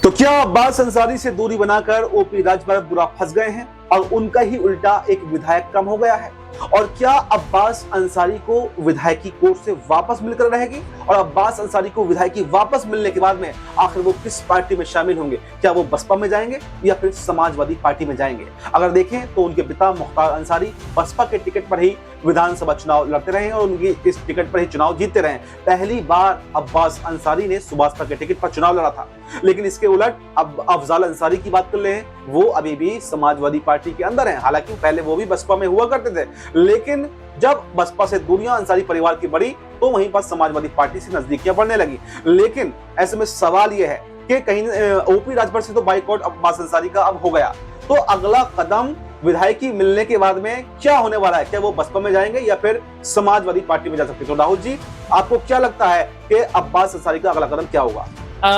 तो क्या अब्बास अंसारी से दूरी बनाकर ओपी राजभर बुरा फंस गए हैं और उनका ही उल्टा एक विधायक कम हो गया है? और क्या अब्बास अंसारी को विधायकी कोर्ट से वापस मिलकर रहेगी? और अब्बास अंसारी को विधायकी वापस मिलने के बाद में आखिर वो किस पार्टी में शामिल होंगे? क्या वो बसपा में जाएंगे या फिर समाजवादी पार्टी में जाएंगे? अगर देखें तो उनके पिता मुख्तार अंसारी बसपा के टिकट पर ही विधानसभा चुनाव लड़ते रहे और उनकी इस टिकट पर ही चुनाव जीतते रहे। पहली बार अब्बास अंसारी ने सुभाषपा के टिकट पर चुनाव लड़ा था, लेकिन इसके उलट अब अफजाल अंसारी की बात कर ले, वो अभी भी समाजवादी पार्टी के अंदर हैं। हालांकि पहले वो भी बसपा में हुआ करते थे, लेकिन जब बसपा से दूरियां अंसारी परिवार की बढ़ी तो वहीं पर समाजवादी पार्टी से नजदीकियां बढ़ने लगी। लेकिन ऐसे में सवाल यह है कि कहीं ओपी राजभर से तो बाइकआउट अब्बास अंसारी का अब हो गया, तो अगला कदम विधायकी मिलने के बाद में क्या होने वाला है? क्या वो बसपा में जाएंगे या फिर समाजवादी पार्टी में जा सकते? तो राहुल जी, आपको क्या लगता है कि अब्बास अंसारी का अगला कदम क्या होगा?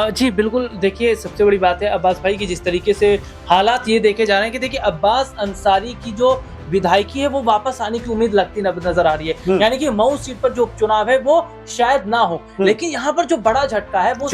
जी बिल्कुल, देखिए सबसे बड़ी बात है अब्बास भाई की जिस तरीके से हालात ये देखे जा रहे हैं कि देखिए अब्बास अंसारी की जो विधायकी है वो वापस आने की उम्मीद लगती नजर आ रही है। यानी कि मऊ सीट पर जो उपचुनाव है वो शायद ना हो, लेकिन यहाँ पर जो बड़ा झटका है वो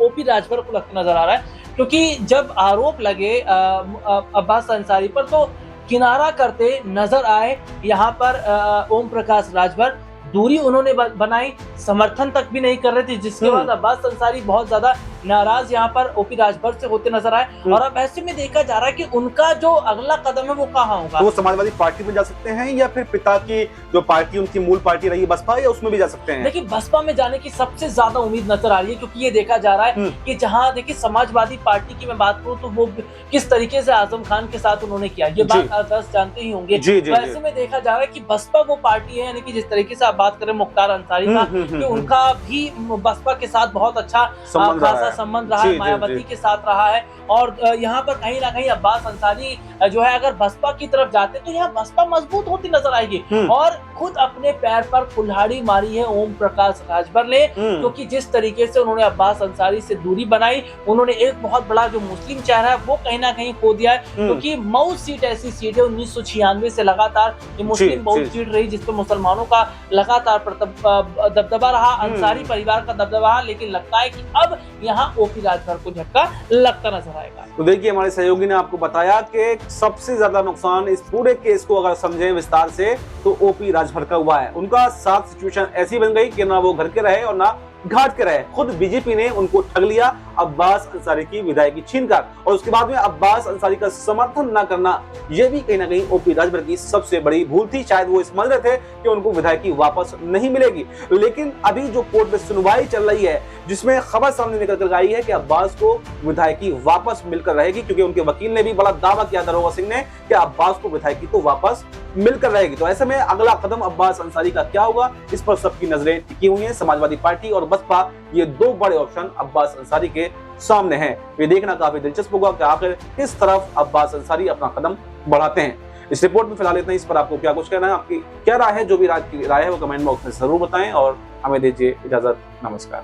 ओपी राजभर को लगता नजर आ रहा है, क्योंकि जब आरोप लगे अब्बास अंसारी पर तो किनारा करते नजर आए यहाँ पर ओम प्रकाश राजभर। दूरी उन्होंने बनाई, समर्थन तक भी नहीं कर रहे थे, जिसके बाद अब्बास अंसारी बहुत ज्यादा नाराज यहाँ पर ओपी राजभर से होते नजर आए। और अब ऐसे में देखा जा रहा है कि उनका जो अगला कदम है वो कहाँ होगा। तो वो समाजवादी पार्टी में जा सकते हैं या फिर पिता की जो पार्टी उनकी मूल पार्टी रही बसपा, या उसमें भी जा सकते हैं? देखिए बसपा में जाने की सबसे ज्यादा उम्मीद नजर आ रही है, क्योंकि ये देखा जा रहा है कि जहाँ देखिए समाजवादी पार्टी की मैं बात करूँ तो वो किस तरीके से आजम खान के साथ उन्होंने किया, ये बात आदर्श जानते ही होंगे। तो ऐसे में देखा जा रहा है कि बसपा वो पार्टी है, यानी कि जिस तरीके से आप बात करें मुख्तार अंसारी का, कि उनका भी बसपा के साथ बहुत अच्छा खासा संबंध रहा है, मायावती के साथ रहा है। और यहाँ पर कहीं ना कहीं अब्बास अंसारी जो है अगर बसपा की तरफ जाते तो यहाँ बसपा मजबूत होती नजर आएगी। और खुद अपने पैर पर कुल्हाड़ी मारी है ओम प्रकाश राजभर ने, क्योंकि जिस तरीके से उन्होंने अब्बास अंसारी से दूरी बनाई, उन्होंने एक बहुत बड़ा जो मुस्लिम चेहरा है वो कहीं ना कहीं खो दिया है। क्योंकि मऊ सीट ऐसी सीट है 1996 से लगातार ये मुस्लिम बहुल सीट रही, जिसपे मुसलमानों का लगातार दबदबा रहा, अंसारी परिवार का दबदबा रहा, लेकिन लगता है कि अब यहाँ ओपी राजभर को झटका लगता नजर आएगा। तो देखिए, हमारे सहयोगी ने आपको बताया कि सबसे ज्यादा नुकसान इस पूरे केस को अगर समझें विस्तार से तो ओपी राजभर का हुआ है। उनका साथ सिचुएशन ऐसी बन गई कि ना वो घर के रहे और ना घाट के रहे। खुद बीजेपी ने उनको ठग लिया अब्बास अंसारी की विधायकी छीनकर, और उसके बाद में अब्बास अंसारी का समर्थन न करना, यह भी कहीं ना कहीं ओपी राजभर की सबसे बड़ी भूल थी। शायद वो समझ रहे थे कि उनको विधायकी वापस नहीं मिलेगी, लेकिन अभी जो कोर्ट में सुनवाई चल रही है जिसमें खबर सामने निकल कर आई है कि अब्बास को विधायकी वापस मिलकर रहेगी, क्योंकि उनके वकील ने भी बड़ा दावा किया दरोगा सिंह ने कि अब्बास को विधायकी तो वापस मिलकर रहेगी। तो ऐसे में अगला कदम अब्बास अंसारी का क्या होगा, इस पर सबकी नजरें टिकी हुई हैं। समाजवादी पार्टी और बसपा, ये दो बड़े ऑप्शन अब्बास अंसारी के सामने हैं। ये देखना काफी दिलचस्प होगा कि आखिर किस तरफ अब्बास अंसारी अपना कदम बढ़ाते हैं। इस रिपोर्ट में फिलहाल इतना ही। इस पर आपको क्या कुछ कहना है, आपकी क्या राय है? जो भी राय है वो कमेंट बॉक्स में जरूर बताएं और हमें दीजिए इजाजत। नमस्कार।